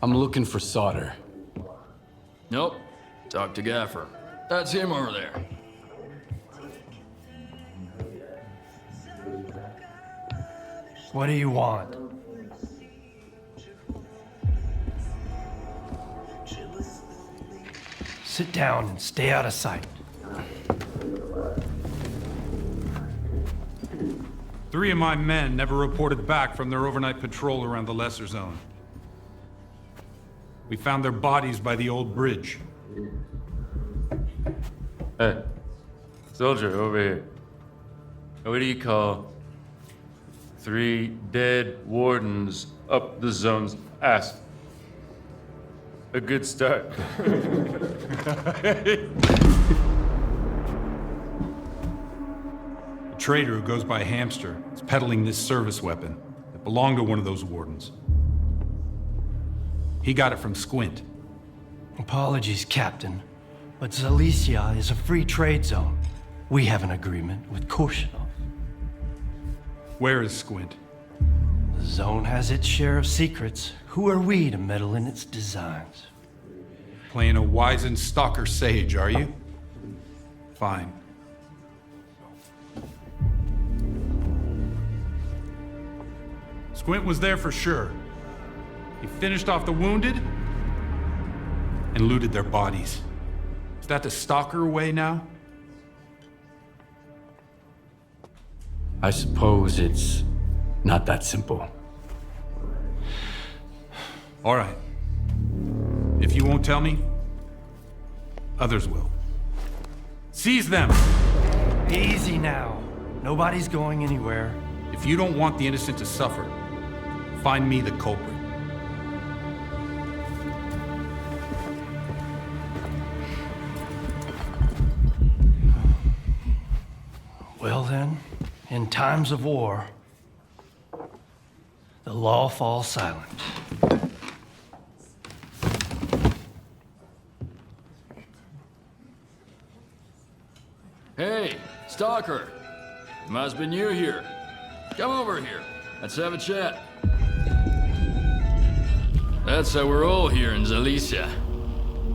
I'm looking for solder. Nope. Talk to Gaffer. That's him over there. What do you want? Sit down and stay out of sight. 3 of my men never reported back from their overnight patrol around the lesser zone. We found their bodies by the old bridge. Hey, soldier over here. What do you call 3 dead wardens up the zone's ass? A good start. A trader who goes by Hamster is peddling this service weapon that belonged to one of those wardens. He got it from Squint. Apologies, Captain, but S.T.A.L.K.E.R is a free trade zone. We have an agreement with Chornobyl. Where is Squint? The zone has its share of secrets. Who are we to meddle in its designs? Playing a wizened Stalker sage, are you? Fine. Squint was there for sure. He finished off the wounded and looted their bodies. Is that the Stalker way now? I suppose it's not that simple. All right. If you won't tell me, others will. Seize them! Easy now. Nobody's going anywhere. If you don't want the innocent to suffer, find me the culprit. Well then, in times of war, the law falls silent. Hey, Stalker. Must be new here. Come over here. Let's have a chat. That's how we're all here in Zalicia.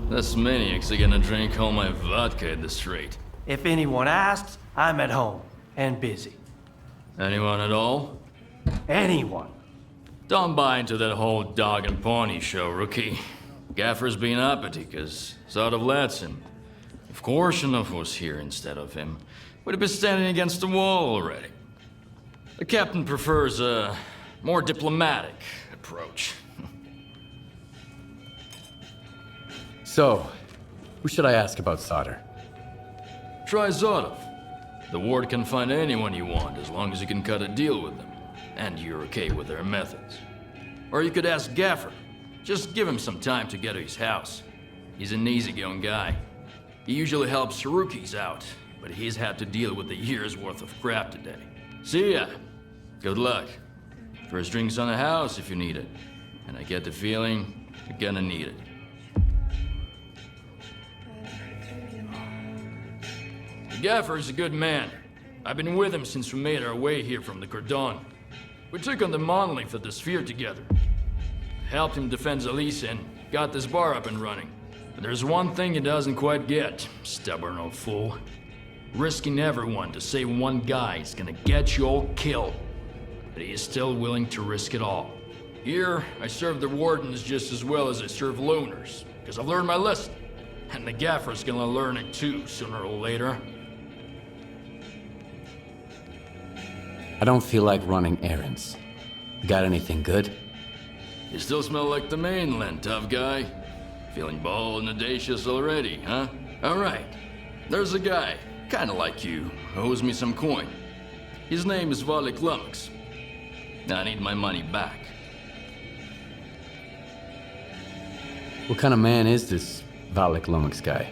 This maniac's are gonna drink all my vodka in the street. If anyone asks, I'm at home and busy. Anyone at all? Anyone. Don't buy into that whole dog and pony show, rookie. Gaffer's been uppity, cause sort of lets him. If Korshunov was here instead of him, we'd be standing against the wall already. The captain prefers a more diplomatic approach. So, who should I ask about solder? Try Zotov. The ward can find anyone you want as long as you can cut a deal with them, and you're okay with their methods. Or you could ask Gaffer. Just give him some time to get to his house. He's an easygoing guy. He usually helps rookies out, but he's had to deal with a year's worth of crap today. See ya. Good luck. First drinks on the house if you need it. And I get the feeling you're gonna need it. The Gaffer's a good man. I've been with him since we made our way here from the Cordon. We took on the monolith of the S.T.A.L.K.E.R together. Helped him defend Zalicia and got this bar up and running. But there's one thing he doesn't quite get, stubborn old fool. Risking everyone to save one guy is gonna get you all killed. But he is still willing to risk it all. Here, I serve the wardens just as well as I serve loners, because I've learned my lesson. And the Gaffer's gonna learn it too, sooner or later. I don't feel like running errands. Got anything good? You still smell like the mainland, tough guy. Feeling bold and audacious already, huh? Alright. There's a guy, kinda like you, who owes me some coin. His name is S.T.A.L.K.E.R. I need my money back. What kind of man is this S.T.A.L.K.E.R guy?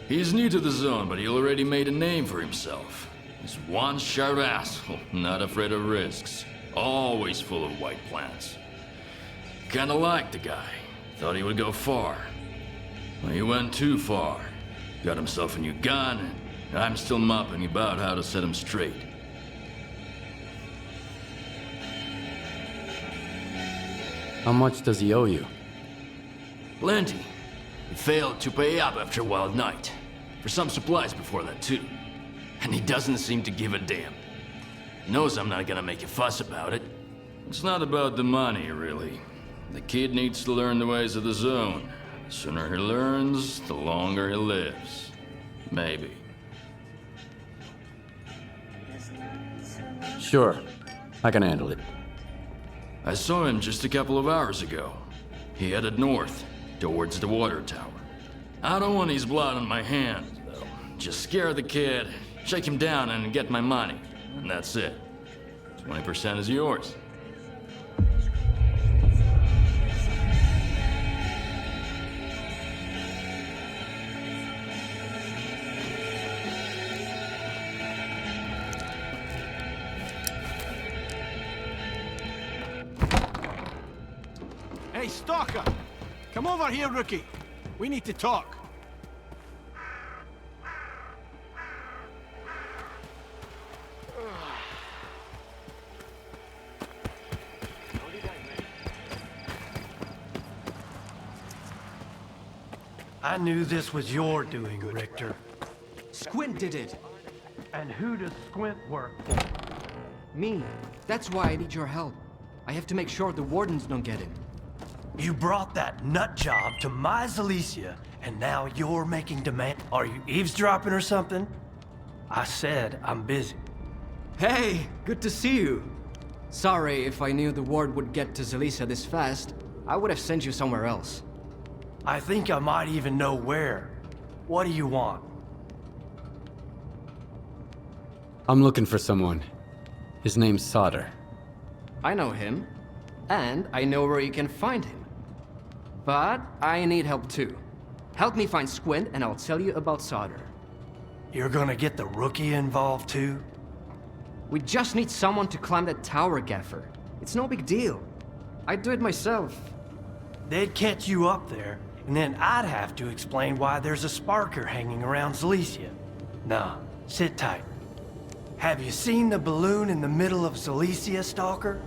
He's new to the zone, but he already made a name for himself. He's one sharp asshole, not afraid of risks. Always full of white plans. Kinda liked the guy. Thought he would go far. Well, he went too far. Got himself a new gun, and I'm still mopping about how to set him straight. How much does he owe you? Plenty. He failed to pay up after Wild Night. For some supplies before that, too. And he doesn't seem to give a damn. He knows I'm not gonna make a fuss about it. It's not about the money, really. The kid needs to learn the ways of the zone. The sooner he learns, the longer he lives. Maybe. Sure. I can handle it. I saw him just a couple of hours ago. He headed north, towards the water tower. I don't want his blood on my hands, though. Just scare the kid, shake him down, and get my money. And that's it. 20% is yours. Hey, Stalker! Come over here, rookie. We need to talk. I knew this was your doing, Richter. Squint did it. And who does Squint work for? Me. That's why I need your help. I have to make sure the wardens don't get him. You brought that nut job to my Zalicia, and now you're making demand. Are you eavesdropping or something? I said I'm busy. Hey, good to see you. Sorry, if I knew the ward would get to Zalicia this fast, I would have sent you somewhere else. I think I might even know where. What do you want? I'm looking for someone. His name's S.T.A.L.K.E.R. I know him, and I know where you can find him. But I need help too. Help me find Squint, and I'll tell you about S.T.A.L.K.E.R. You're gonna get the rookie involved too? We just need someone to climb that tower, Gaffer. It's no big deal. I'd do it myself. They'd catch you up there, and then I'd have to explain why there's a sparker hanging around Zalicia. Nah, sit tight. Have you seen the balloon in the middle of Zalicia, Stalker?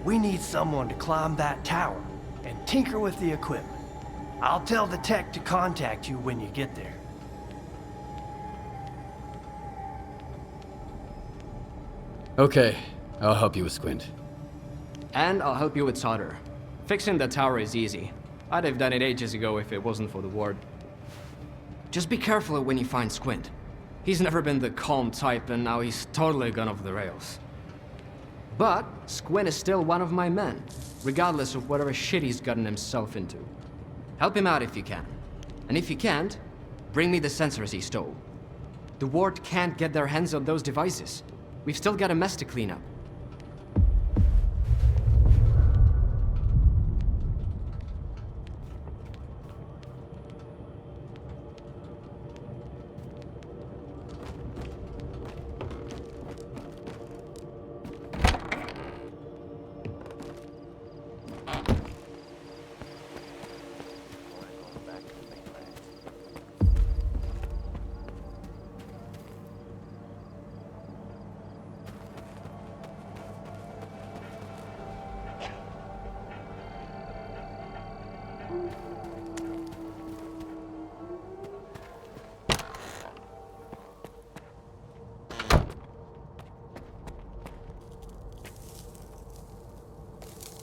We need someone to climb that tower and tinker with the equipment. I'll tell the tech to contact you when you get there. Okay, I'll help you with Squint. And I'll help you with S.T.A.L.K.E.R. Fixing the tower is easy. I'd have done it ages ago if it wasn't for the ward. Just be careful when you find Squint. He's never been the calm type, and now he's totally gone off the rails. But Squint is still one of my men, regardless of whatever shit he's gotten himself into. Help him out if you can. And if you can't, bring me the sensors he stole. The ward can't get their hands on those devices. We've still got a mess to clean up.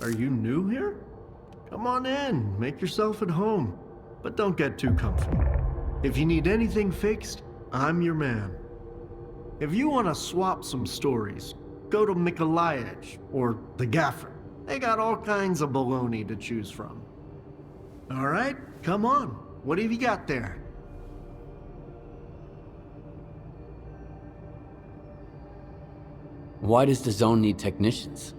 Are you new here? Come on in, make yourself at home. But don't get too comfy. If you need anything fixed, I'm your man. If you want to swap some stories, go to Mikolajich or the Gaffer. They got all kinds of baloney to choose from. All right, come on. What have you got there? Why does the zone need technicians?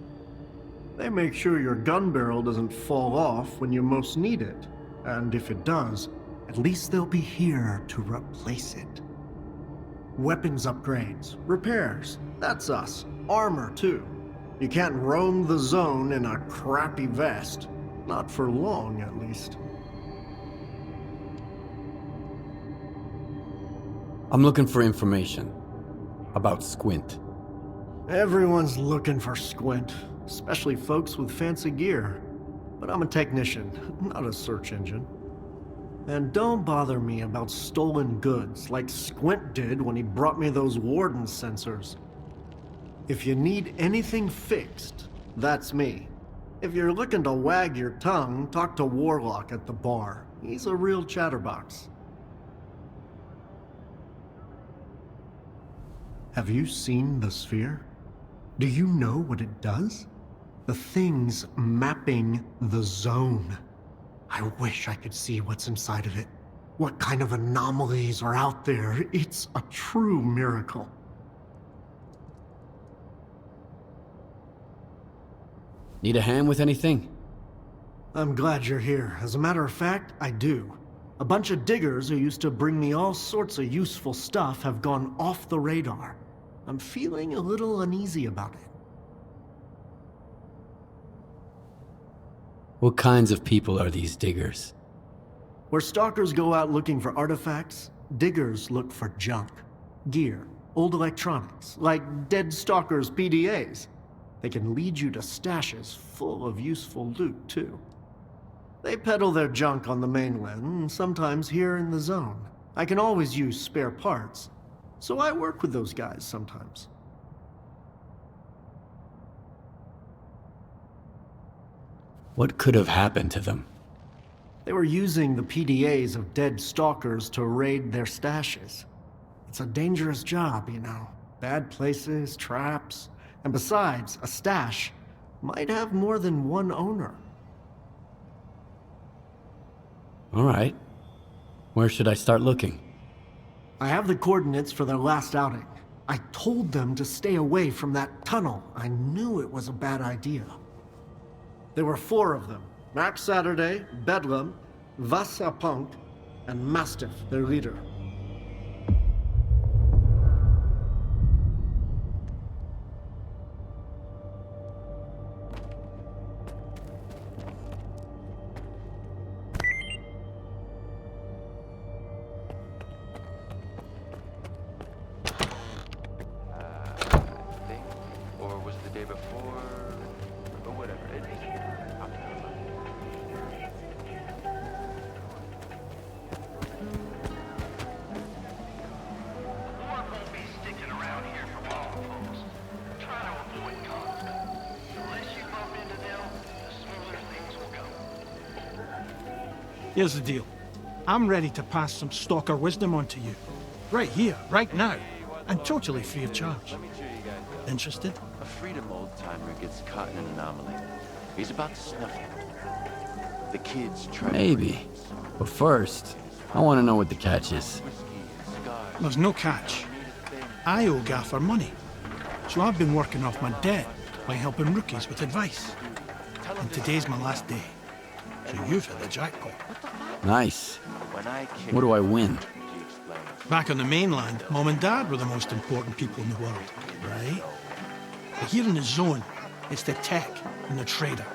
They make sure your gun barrel doesn't fall off when you most need it. And if it does, at least they'll be here to replace it. Weapons upgrades, repairs, that's us. Armor, too. You can't roam the zone in a crappy vest. Not for long, at least. I'm looking for information about Squint. Everyone's looking for Squint, especially folks with fancy gear. but I'm a technician, not a search engine. And don't bother me about stolen goods like Squint did when he brought me those Warden sensors. If you need anything fixed, that's me. If you're looking to wag your tongue, talk to Warlock at the bar. He's a real chatterbox. Have you seen the sphere? Do you know what it does? The thing's mapping the zone. I wish I could see what's inside of it. What kind of anomalies are out there? It's a true miracle. Need a hand with anything? I'm glad you're here. As a matter of fact, I do. A bunch of diggers who used to bring me all sorts of useful stuff have gone off the radar. I'm feeling a little uneasy about it. What kinds of people are these diggers? Where stalkers go out looking for artifacts, diggers look for junk. Gear, old electronics, like dead stalkers' PDAs. They can lead you to stashes full of useful loot, too. They peddle their junk on the mainland, sometimes here in the zone. I can always use spare parts, so I work with those guys sometimes. What could have happened to them? They were using the PDAs of dead stalkers to raid their stashes. It's a dangerous job, you know. Bad places, traps, and besides, a stash might have more than one owner. All right. Where should I start looking? I have the coordinates for their last outing. I told them to stay away from that tunnel. I knew it was a bad idea. There were 4 of them. Max Saturday, Bedlam, Vasapunk, and Mastiff, their leader. Here's the deal. I'm ready to pass some stalker wisdom on to you. Right here, right now. And totally free of charge. Interested? A freedom old-timer gets caught in an anomaly. He's about to snuff it. The kids try Maybe. But first, I want to know what the catch is. There's no catch. I owe Gaffer money. So I've been working off my debt by helping rookies with advice. And today's my last day. So you've hit the jackpot. Nice. What do I win? Back on the mainland, Mom and Dad were the most important people in the world, right? But here in the zone, it's the tech and the trader.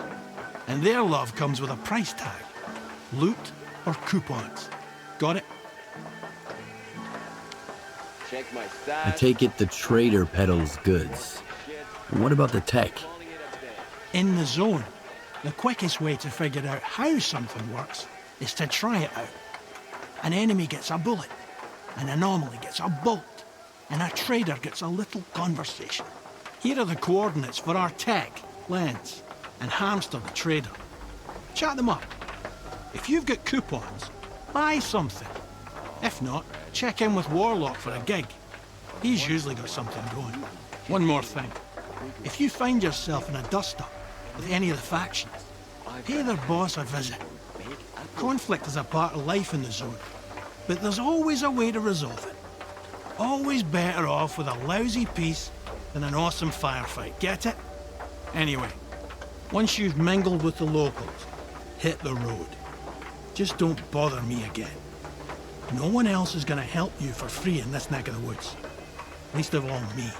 And their love comes with a price tag. Loot or coupons. Got it? I take it the trader peddles goods. And what about the tech? In the zone, the quickest way to figure out how something works is to try it out. An enemy gets a bullet, an anomaly gets a bolt, and a trader gets a little conversation. Here are the coordinates for our tech, Lens, and Hamster the trader. Chat them up. If you've got coupons, buy something. If not, check in with Warlock for a gig. He's usually got something going. One more thing. If you find yourself in a dust-up with any of the factions, pay their boss a visit. Conflict is a part of life in the zone, but there's always a way to resolve it. Always better off with a lousy peace than an awesome firefight, get it? Anyway, once you've mingled with the locals, hit the road. Just don't bother me again. No one else is gonna help you for free in this neck of the woods. Least of all me.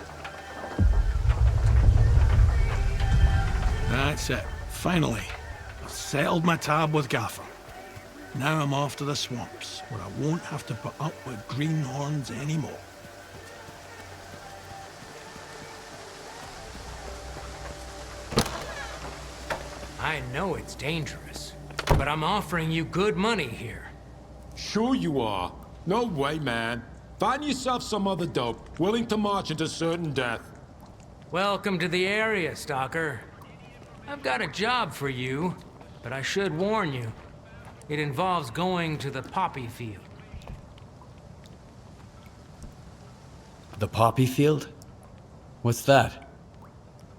That's it. Finally, I've settled my tab with Gaffer. Now I'm off to the swamps, where I won't have to put up with greenhorns anymore. I know it's dangerous, but I'm offering you good money here. Sure you are. No way, man. Find yourself some other dope, willing to march into certain death. Welcome to the area, Stalker. I've got a job for you, but I should warn you. It involves going to the poppy field. The poppy field? What's that?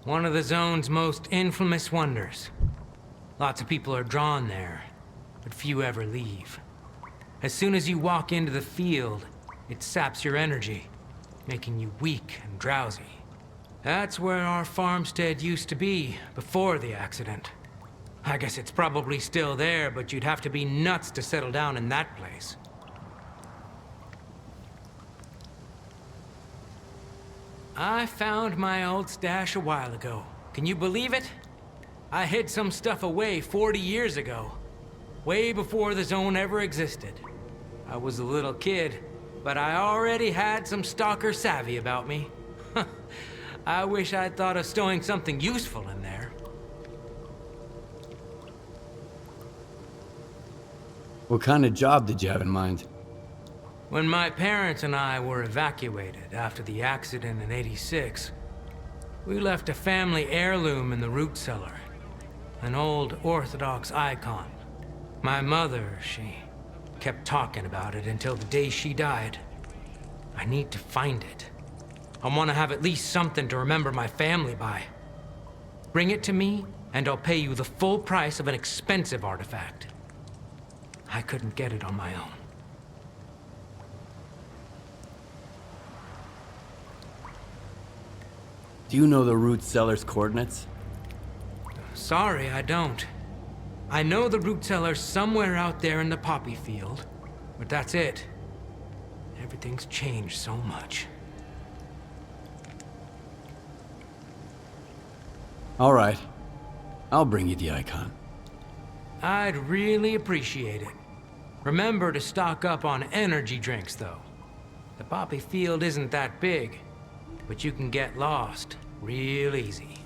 One of the zone's most infamous wonders. Lots of people are drawn there, but few ever leave. As soon as you walk into the field, it saps your energy, making you weak and drowsy. That's where our farmstead used to be before the accident. I guess it's probably still there, but you'd have to be nuts to settle down in that place. I found my old stash a while ago. Can you believe it? I hid some stuff away 40 years ago. Way before the zone ever existed. I was a little kid, but I already had some stalker savvy about me. I wish I'd thought of stowing something useful in there. What kind of job did you have in mind? When my parents and I were evacuated after the accident in '86, we left a family heirloom in the root cellar. An old Orthodox icon. My mother, she kept talking about it until the day she died. I need to find it. I want to have at least something to remember my family by. Bring it to me, and I'll pay you the full price of an expensive artifact. I couldn't get it on my own. Do you know the root cellar's coordinates? Sorry, I don't. I know the root cellar's somewhere out there in the poppy field, but that's it. Everything's changed so much. All right. I'll bring you the icon. I'd really appreciate it. Remember to stock up on energy drinks, though. The poppy field isn't that big, but you can get lost real easy.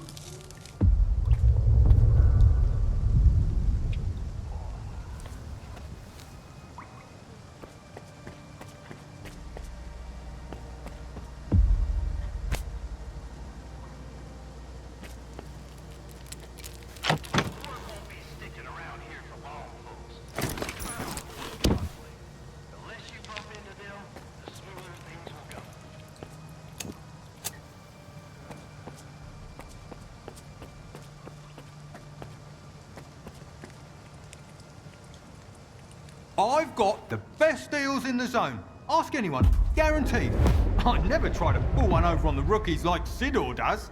I've got the best deals in the zone. Ask anyone. Guaranteed. I never try to pull one over on the rookies like S.T.A.L.K.E.R does.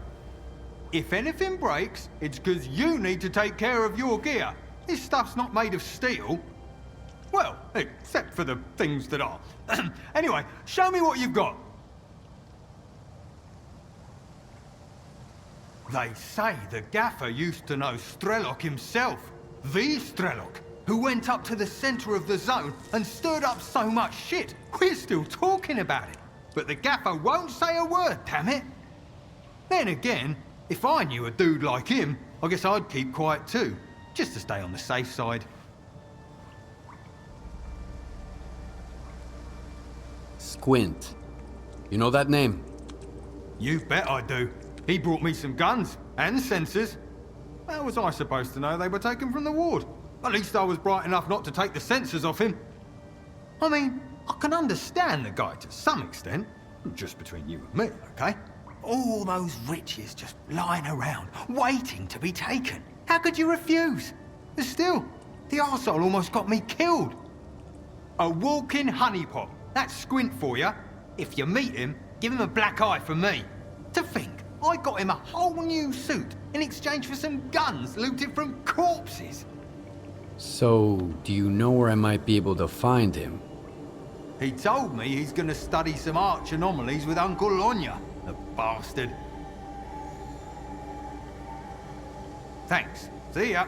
If anything breaks, it's because you need to take care of your gear. This stuff's not made of steel. Well, except for the things that are. Anyway, show me what you've got. They say the gaffer used to know S.T.A.L.K.E.R himself. The S.T.A.L.K.E.R, who went up to the center of the zone and stirred up so much shit, we're still talking about it. But the gaffer won't say a word, damn it. Then again, if I knew a dude like him, I guess I'd keep quiet too, just to stay on the safe side. Squint. You know that name? You bet I do. He brought me some guns and sensors. How was I supposed to know they were taken from the ward? At least I was bright enough not to take the sensors off him. I mean, I can understand the guy to some extent. Just between you and me, okay? All those riches just lying around, waiting to be taken. How could you refuse? But still, the arsehole almost got me killed. A walking honeypot. That's Squint for you. If you meet him, give him a black eye from me. To think, I got him a whole new suit in exchange for some guns looted from corpses. So, do you know where I might be able to find him? He told me he's gonna study some arch anomalies with Uncle Lonya, the bastard. Thanks. See ya.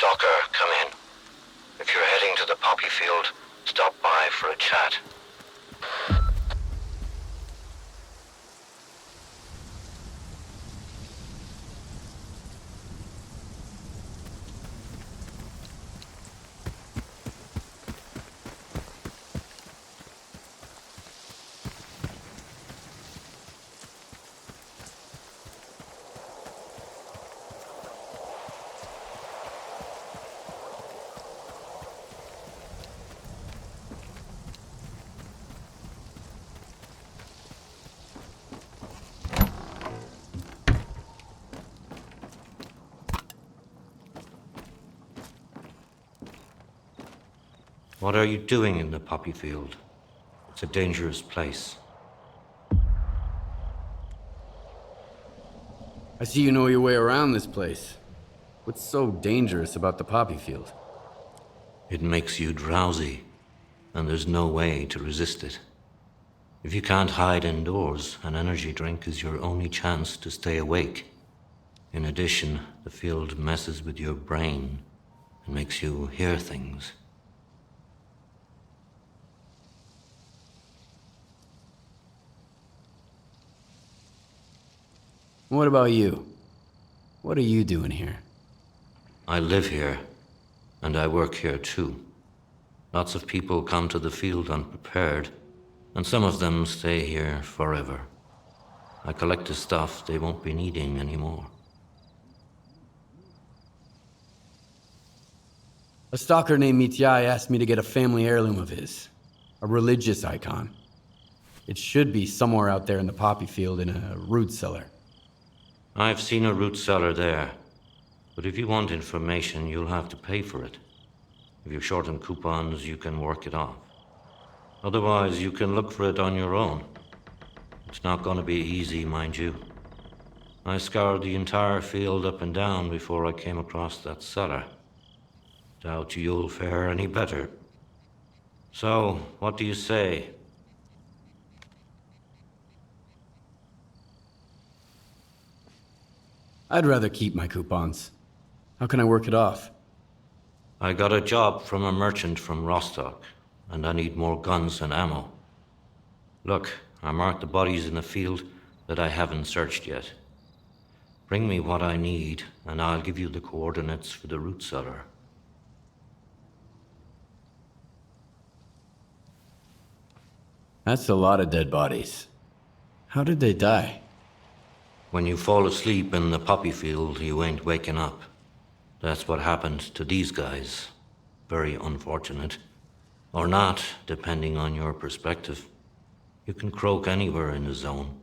Stalker, come in. If you're heading to the poppy field, stop by for a chat. What are you doing in the poppy field? It's a dangerous place. I see you know your way around this place. What's so dangerous about the poppy field? It makes you drowsy, and there's no way to resist it. If you can't hide indoors, an energy drink is your only chance to stay awake. In addition, the field messes with your brain and makes you hear things. What about you? What are you doing here? I live here, and I work here too. Lots of people come to the field unprepared, and some of them stay here forever. I collect the stuff they won't be needing anymore. A stalker named Mityai asked me to get a family heirloom of his. A religious icon. It should be somewhere out there in the poppy field in a root cellar. I've seen a root cellar there, but if you want information, you'll have to pay for it. If you're short on coupons, you can work it off. Otherwise, you can look for it on your own. It's not going to be easy, mind you. I scoured the entire field up and down before I came across that cellar. Doubt you'll fare any better. So, what do you say? I'd rather keep my coupons. How can I work it off? I got a job from a merchant from Rostock, and I need more guns and ammo. Look, I marked the bodies in the field that I haven't searched yet. Bring me what I need, and I'll give you the coordinates for the root cellar. That's a lot of dead bodies. How did they die? When you fall asleep in the poppy field, you ain't waking up. That's what happened to these guys. Very unfortunate. Or not, depending on your perspective. You can croak anywhere in the zone.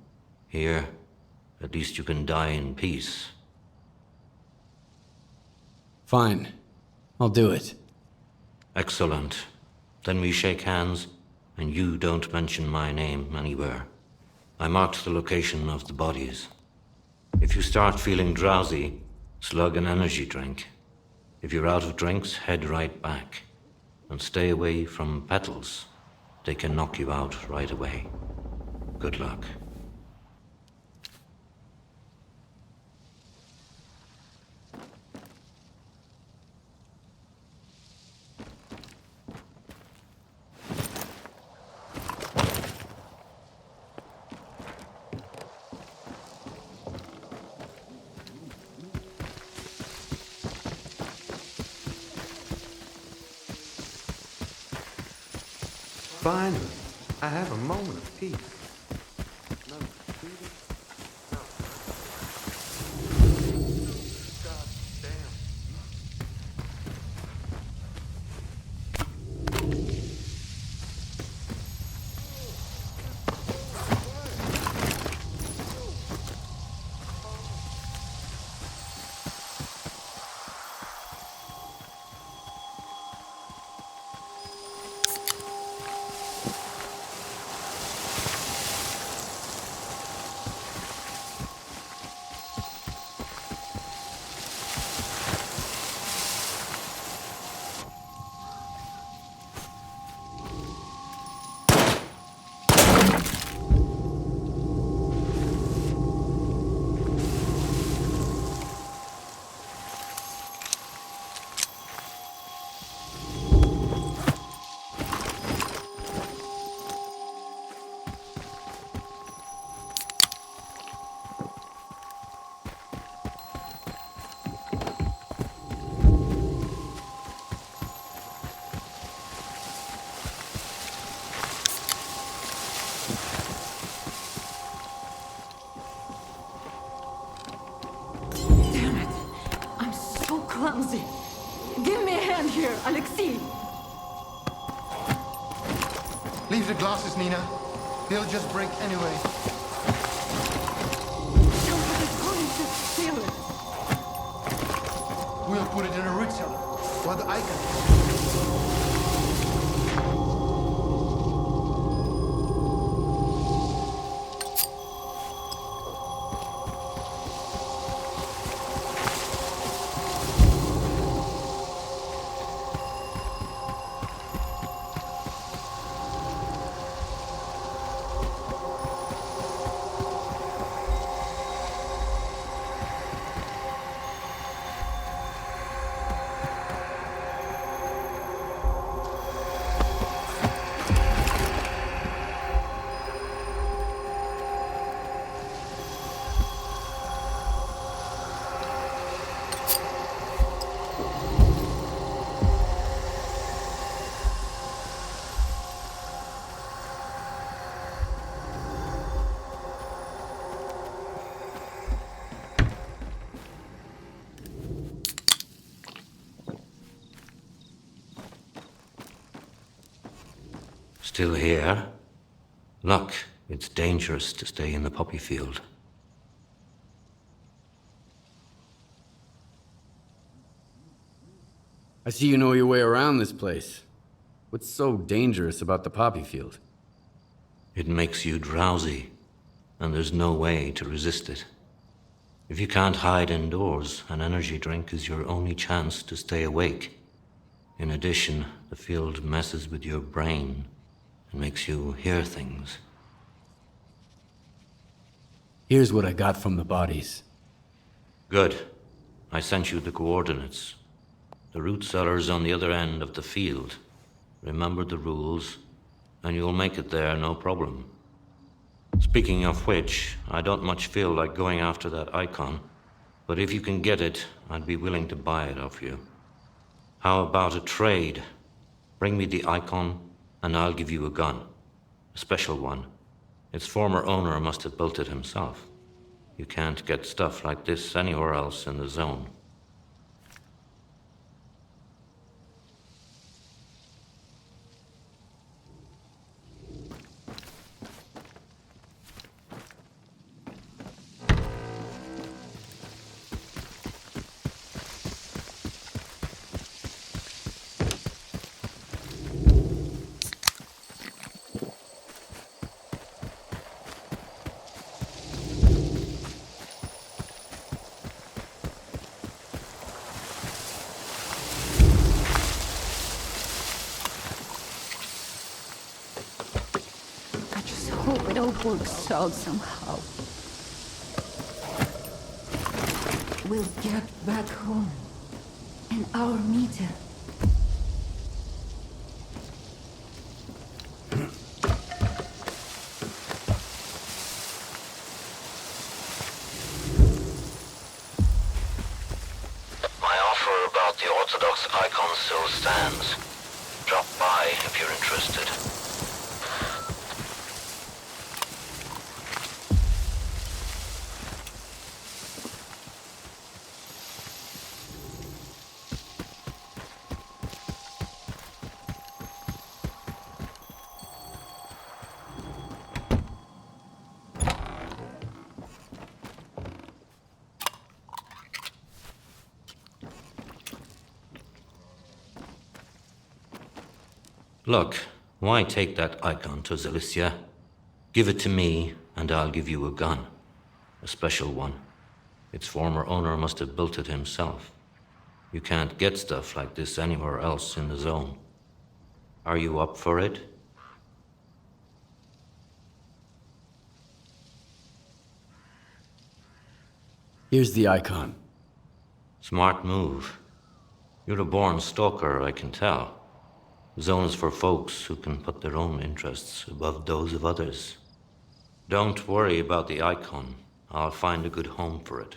Here, at least you can die in peace. Fine. I'll do it. Excellent. Then we shake hands, and you don't mention my name anywhere. I marked the location of the bodies. If you start feeling drowsy, slug an energy drink. If you're out of drinks, head right back. And stay away from petals. They can knock you out right away. Good luck. Finally, I have a moment of peace. Leave the glasses, Nina. They'll just break anyway. Somebody's going to steal it. We'll put it in a root cellar, where the icon is. Still here? Look, it's dangerous to stay in the poppy field. I see you know your way around this place. What's so dangerous about the poppy field? It makes you drowsy, and there's no way to resist it. If you can't hide indoors, an energy drink is your only chance to stay awake. In addition, the field messes with your brain and makes you hear things. Here's what I got from the bodies. Good. I sent you the coordinates. The root cellar's on the other end of the field. Remember the rules, and you'll make it there, no problem. Speaking of which, I don't much feel like going after that icon, but if you can get it, I'd be willing to buy it off you. How about a trade? Bring me the icon, and I'll give you a gun. A special one. Its former owner must have built it himself. You can't get stuff like this anywhere else in the zone. Hope it all works out somehow. We'll get back home. And our meter. My offer about the Orthodox icon still stands. Drop by if you're interested. Look, why take that icon to Zalicia? Give it to me, and I'll give you a gun. A special one. Its former owner must have built it himself. You can't get stuff like this anywhere else in the zone. Are you up for it? Here's the icon. Smart move. You're a born stalker, I can tell. The zone is for folks who can put their own interests above those of others. Don't worry about the icon. I'll find a good home for it.